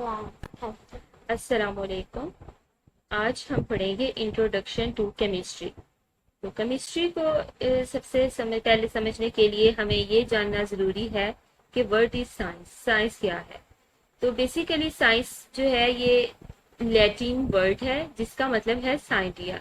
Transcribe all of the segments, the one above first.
अस्सलामुअलैकुम। आज हम पढ़ेंगे इंट्रोडक्शन टू केमिस्ट्री। तो केमिस्ट्री को पहले समझने के लिए हमें ये जानना ज़रूरी है कि व्हाट इज साइंस, साइंस क्या है। तो बेसिकली साइंस जो है ये लैटिन वर्ड है जिसका मतलब है साइंटिया।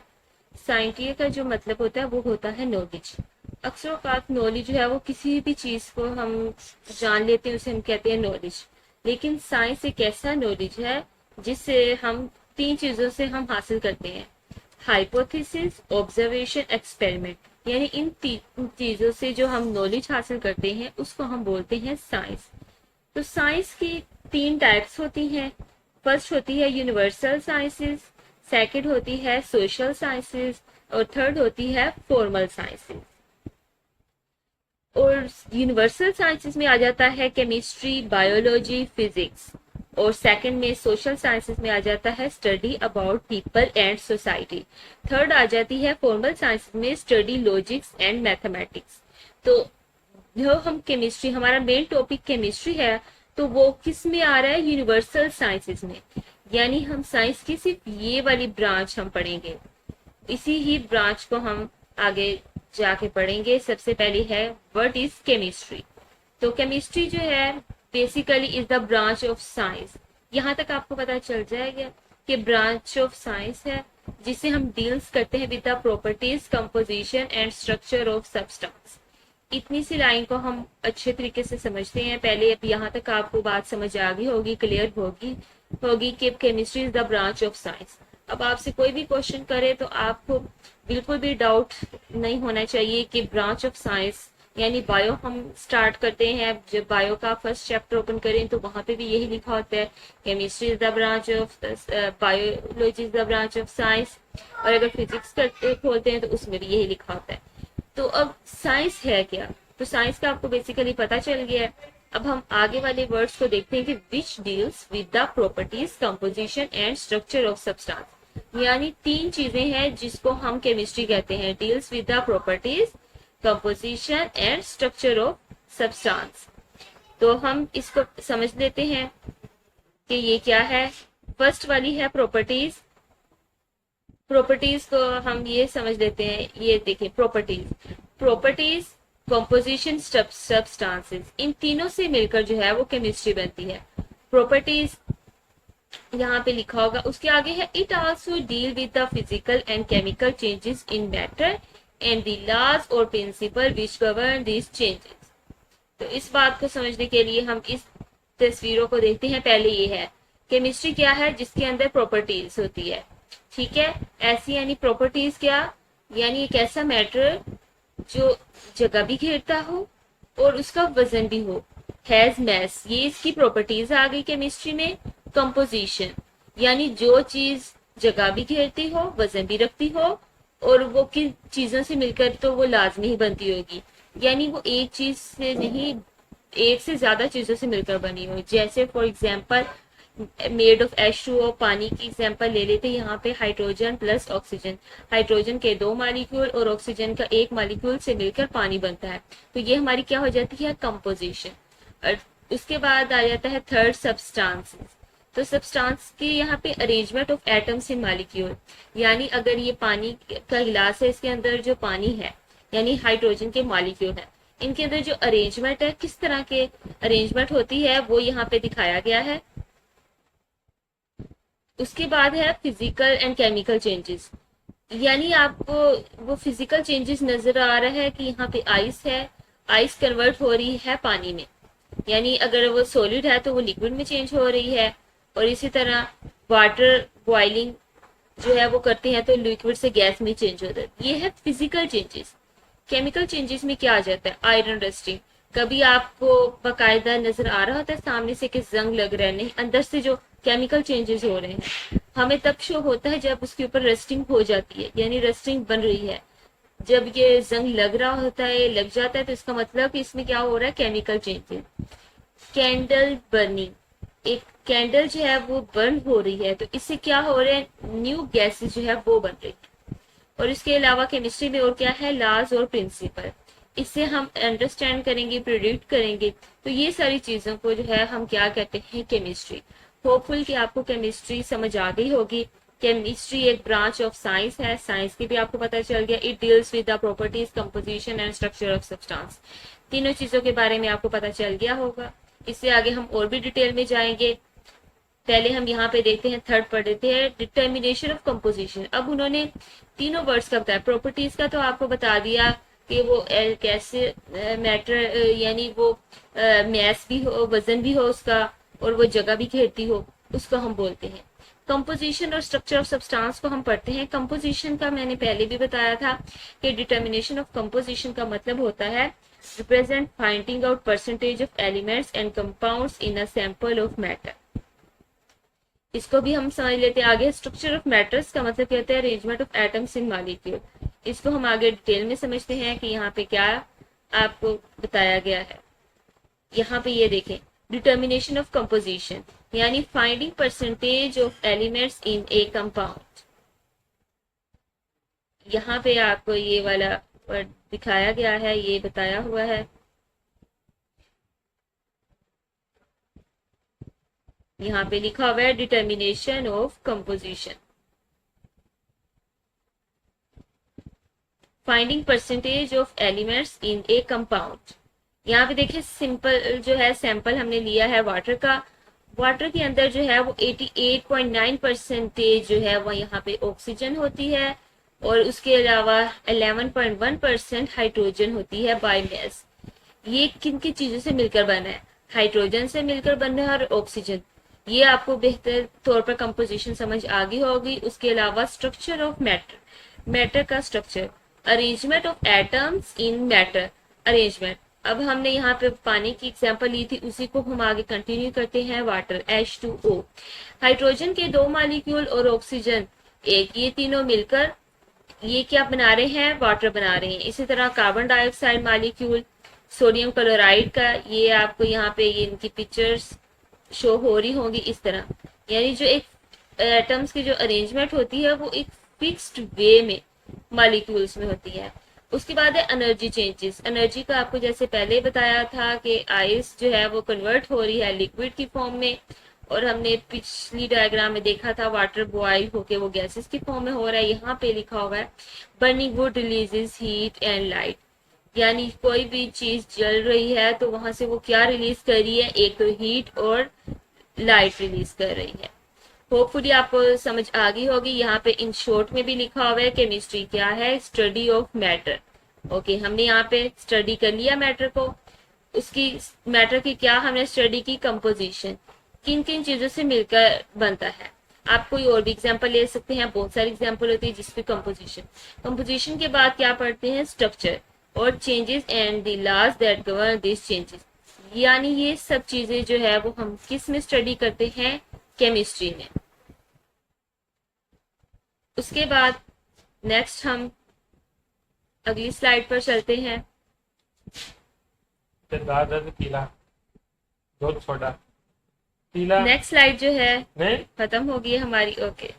साइंटिया का जो मतलब होता है वो होता है नॉलेज। अक्सर औक़ात नॉलेज जो है वो किसी भी चीज़ को हम जान लेते हैं उसे हम कहते हैं नॉलेज। लेकिन साइंस एक ऐसा नॉलेज है जिससे हम तीन चीजों से हम हासिल करते हैं: हाइपोथेसिस, ऑब्जर्वेशन, एक्सपेरिमेंट। यानी इन तीन चीजों से जो हम नॉलेज हासिल करते हैं उसको हम बोलते हैं साइंस। तो साइंस की तीन टाइप्स होती हैं। फर्स्ट होती है यूनिवर्सल साइंसेस, सेकंड होती है सोशल साइंसेस और थर्ड होती है फॉर्मल साइंसेस। और यूनिवर्सल साइंसेस में आ जाता है केमिस्ट्री, बायोलॉजी, फिजिक्स। और सेकंड में सोशल साइंसेस में आ जाता है study about people and society. Third आ जाती है फॉर्मल साइंसेस में स्टडी लॉजिक्स एंड मैथमेटिक्स। तो जो हम केमिस्ट्री, हमारा मेन टॉपिक केमिस्ट्री है, तो वो किस में आ रहा है? यूनिवर्सल साइंसेस में। यानी हम साइंस की सिर्फ ये वाली ब्रांच हम पढ़ेंगे, इसी ही ब्रांच को हम आगे जाके पढ़ेंगे। सबसे पहले है व्हाट इज केमिस्ट्री। तो केमिस्ट्री जो है basically is the branch of science. यहाँ तक आपको पता चल जाएगा कि ब्रांच ऑफ साइंस है जिसे हम डील्स करते हैं with the properties, composition and structure of substance. इतनी सी लाइन को हम अच्छे तरीके से समझते हैं। पहले अब यहाँ तक आपको बात समझ आ गई होगी, क्लियर होगी कि chemistry is the branch of science. अब आपसे कोई भी क्वेश्चन करे तो आपको बिल्कुल भी डाउट नहीं होना चाहिए कि ब्रांच ऑफ साइंस यानी बायो हम स्टार्ट करते हैं। जब बायो का फर्स्ट चैप्टर ओपन करें तो वहां पे भी यही लिखा होता है chemistry is the branch of, biology is the branch of science. और अगर फिजिक्स करते खोलते हैं तो उसमें भी यही लिखा होता है। तो अब साइंस है क्या? तो साइंस का आपको बेसिकली पता चल गया है। अब हम आगे वाले वर्ड्स को देखते हैं कि which deals with the properties, composition and structure of substance. यानी तीन चीजें हैं जिसको हम केमिस्ट्री कहते हैं: deals with the properties, composition and structure of substance. तो हम इसको समझ लेते हैं कि ये क्या है। फर्स्ट वाली है प्रॉपर्टीज। प्रॉपर्टीज को हम ये समझ लेते हैं, ये देखिए प्रॉपर्टीज, कंपोजिशन, सब्सटेंसेस, इन तीनों से मिलकर जो है वो केमिस्ट्री बनती है। प्रॉपर्टीज यहाँ पे लिखा होगा, उसके आगे है it also deal with the physical and chemical changes in matter and the laws or principle which govern these changes. तो इस बात को समझने के लिए हम इस तस्वीरों को देखते हैं। पहले ये है केमिस्ट्री क्या है, जिसके अंदर प्रॉपर्टीज होती है। ठीक है, ऐसी यानी प्रॉपर्टीज क्या, यानी एक ऐसा मैटर जो जगह भी घेरता हो और उसका वजन भी हो, हैज मैस, ये इसकी प्रॉपर्टीज आ गई केमिस्ट्री में। कंपोजिशन यानी जो चीज जगह भी घेरती हो, वजन भी रखती हो और वो किन चीजों से मिलकर तो वो लाजमी ही बनती होगी, यानी वो एक चीज से नहीं, एक से ज्यादा चीजों से मिलकर बनी हो। जैसे for example made of H2O, पानी की एग्जाम्पल ले लेते हैं। यहाँ पे हाइड्रोजन प्लस ऑक्सीजन, हाइड्रोजन के 2 मॉलिक्यूल और ऑक्सीजन का 1 मॉलिक्यूल से मिलकर पानी बनता है। तो ये हमारी क्या हो जाती है? कंपोजिशन। और उसके बाद आ जाता है थर्ड सब्सटेंसेस। तो सब्सटेंस की यहाँ पे arrangement of atoms in molecule, यानी अगर ये पानी का गिलास है, इसके अंदर जो पानी है यानी हाइड्रोजन के मॉलिक्यूल है, इनके अंदर जो अरेंजमेंट है, किस तरह के अरेंजमेंट होती है वो यहाँ पे दिखाया गया है। उसके बाद है फिजिकल एंड केमिकल चेंजेस, यानी आपको वो फिजिकल चेंजेस नजर आ रहा है कि यहाँ पे आइस है, आइस कन्वर्ट हो रही है पानी में, यानी अगर वो सॉलिड है तो वो लिक्विड में चेंज हो रही है। और इसी तरह वाटर बॉइलिंग जो है वो करते हैं तो लिक्विड से गैस में चेंज होता है। ये है फिजिकल चेंजेस। केमिकल चेंजेस में क्या आ जाता है? Iron rusting. कभी आपको बकायदा नजर आ रहा होता है सामने से कि जंग लग रहा है, नहीं, अंदर से जो केमिकल चेंजेस हो रहे हैं हमें तब शो होता है जब उसके ऊपर रस्टिंग हो जाती है, यानी रस्टिंग बन रही है। जब ये जंग लग रहा होता है, लग जाता है, तो इसका मतलब कि इसमें क्या हो रहा है? Chemical changes. कैंडल बर्निंग, एक कैंडल जो है वो बर्न हो रही है तो इससे क्या हो रहा है? न्यू गैसेस जो है वो बन रही है। और इसके अलावा केमिस्ट्री में और क्या है? लॉज और प्रिंसिपल, इससे हम अंडरस्टैंड करेंगे, प्रिडिक्ट करेंगे। तो ये सारी चीजों को जो है हम क्या कहते हैं? केमिस्ट्री। होपफुल कि आपको केमिस्ट्री समझ आ गई होगी। केमिस्ट्री एक ब्रांच ऑफ साइंस है, साइंस की भी आपको पता चल गया। It deals with the properties, composition and structure of substance. तीनों चीजों के बारे में आपको पता चल गया होगा। इससे आगे हम और भी डिटेल में जाएंगे। पहले हम यहाँ पे देखते हैं, थर्ड पढ़ लेते हैं, डिटर्मिनेशन ऑफ कंपोजिशन। अब उन्होंने तीनों वर्ड्स का बताया। प्रॉपर्टीज का तो आपको बता दिया कि वो कैसे मैटर, यानी वो मैस भी हो, वजन भी हो उसका, और वो जगह भी घेरती हो, उसको हम बोलते हैं। कंपोजिशन और स्ट्रक्चर ऑफ सब्सटेंस को हम पढ़ते हैं। कंपोजिशन का मैंने पहले भी बताया था कि डिटर्मिनेशन ऑफ कंपोजिशन का मतलब होता है represent finding out percentage of elements and compounds in a sample of matter. इसको भी हम समझ लेते हैं आगे। स्ट्रक्चर ऑफ मैटर्स का मतलब कहते हैं arrangement of atoms in molecule. इसको हम आगे डिटेल में समझते हैं कि यहाँ पे क्या आपको बताया गया है। यहाँ पे ये देखें, डिटर्मिनेशन ऑफ कंपोजिशन यानी finding percentage of elements in A compound. यहाँ पे आपको ये वाला वर्ड दिखाया गया है, ये बताया हुआ है। यहाँ पे लिखा हुआ है determination of composition, finding percentage of elements in A compound. यहाँ पे देखिए सिंपल जो है सैंपल हमने लिया है वाटर का। वाटर के अंदर जो है वो 88.9% जो है वो यहाँ पे ऑक्सीजन होती है, और उसके अलावा 11.1% हाइड्रोजन होती है बाय मास। ये किन किन चीजों से मिलकर बना है? हाइड्रोजन से मिलकर बना है और ऑक्सीजन। ये आपको बेहतर तौर पर कंपोजिशन समझ आ गई होगी। उसके अलावा स्ट्रक्चर ऑफ मैटर, मैटर का structure, arrangement of atoms in matter, arrangement. अब हमने यहाँ पे पानी की एग्जांपल ली थी, उसी को हम आगे कंटिन्यू करते हैं। वाटर H2O, हाइड्रोजन के 2 मॉलिक्यूल और ऑक्सीजन एक, ये तीनों मिलकर ये क्या बना रहे हैं? वाटर बना रहे हैं। इसी तरह carbon dioxide molecule, sodium chloride का, ये आपको यहाँ पे ये इनकी पिक्चर्स शो हो रही होंगी इस तरह। यानी जो एक एटम्स की जो अरेंजमेंट होती है वो एक फिक्स्ड वे में मॉलिक्यूल्स में होती है। उसके बाद है एनर्जी चेंजेस। एनर्जी का आपको जैसे पहले बताया था कि आइस जो है वो कन्वर्ट हो रही है लिक्विड की फॉर्म में, और हमने पिछली डायग्राम में देखा था वाटर बॉयल होके वो गैसेस की फॉर्म में हो रहा है। यहाँ पे लिखा हुआ है burning would releases heat and light, यानी कोई भी चीज जल रही है तो वहां से वो क्या रिलीज कर रही है? एक तो हीट और लाइट रिलीज कर रही है। होपफुली आपको समझ आ गई होगी। यहाँ पे इन शॉर्ट में भी लिखा हुआ है केमिस्ट्री क्या है? Study of matter. ओके, हमने यहाँ पे स्टडी कर लिया मैटर को। उसकी मैटर की क्या हमने स्टडी की? कंपोजिशन, किन किन चीजों से मिलकर बनता है। आप कोई और भी एग्जांपल ले सकते हैं, बहुत सारी एग्जांपल होती है जिसपे कंपोजिशन। कंपोजिशन के बाद क्या पढ़ते हैं? स्ट्रक्चर और changes and the laws that govern this changes. यानी ये सब चीजें जो है वो हम किस में स्टडी करते हैं? केमिस्ट्री में। उसके बाद नेक्स्ट हम अगली स्लाइड पर चलते हैं। नेक्स्ट स्लाइड जो है खत्म हो गई है हमारी। ओके